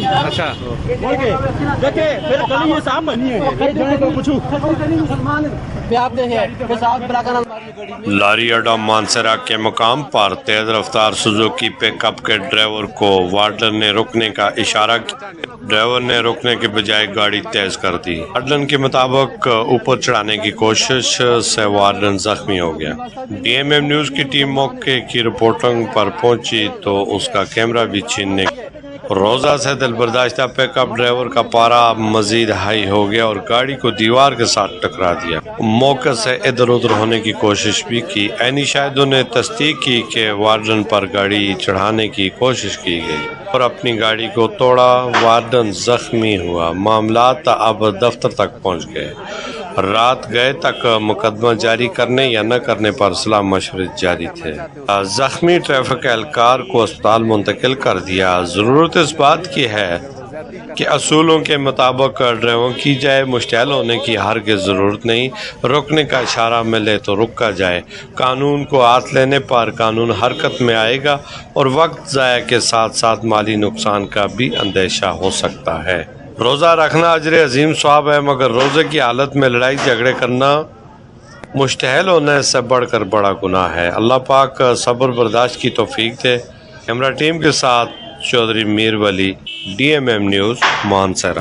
اچھا دیکھیں پھر گلی یہ صاحب بنی ہے لاری اڈا مانسرا کے مقام پر تیز رفتار سوزوکی پک اپ کے ڈرائیور کو وارڈن نے روکنے کا اشارہ کیا۔ ڈرائیور نے روکنے کے بجائے گاڑی تیز کر دی۔ وارڈن کے مطابق اوپر چڑھانے کی کوشش سے وارڈن زخمی ہو گیا۔ ڈی ایم ایم نیوز کی ٹیم موقع کی رپورٹنگ پر پہنچی تو اس کا کیمرہ بھی چھیننے روزہ سے دل برداشتہ پک اپ ڈرائیور کا پارا مزید ہائی ہو گیا اور گاڑی کو دیوار کے ساتھ ٹکرا دیا۔ موقع سے ادھر ادھر ہونے کی کوشش بھی کی۔ عینی شاہدوں نے تصدیق کی کہ وارڈن پر گاڑی چڑھانے کی کوشش کی گئی اور اپنی گاڑی کو توڑا۔ وارڈن زخمی ہوا۔ معاملات اب دفتر تک پہنچ گئے۔ رات گئے تک مقدمہ جاری کرنے یا نہ کرنے پر صلاح مشورے جاری تھے۔ زخمی ٹریفک اہلکار کو اسپتال منتقل کر دیا۔ ضرورت اس بات کی ہے کہ اصولوں کے مطابق ڈرائیونگ کی جائے۔ مشتعل ہونے کی ہرگز ضرورت نہیں۔ رکنے کا اشارہ ملے تو رکا جائے۔ قانون کو ہاتھ لینے پر قانون حرکت میں آئے گا اور وقت ضائع کے ساتھ ساتھ مالی نقصان کا بھی اندیشہ ہو سکتا ہے۔ روزہ رکھنا اجر عظیم ثواب ہے، مگر روزے کی حالت میں لڑائی جھگڑے کرنا مشتعل ہونے سے بڑھ کر بڑا گناہ ہے۔ اللہ پاک صبر برداشت کی توفیق دے۔ کیمرہ ٹیم کے ساتھ Chaudhry Mir Wali, D M M News, Mansehra.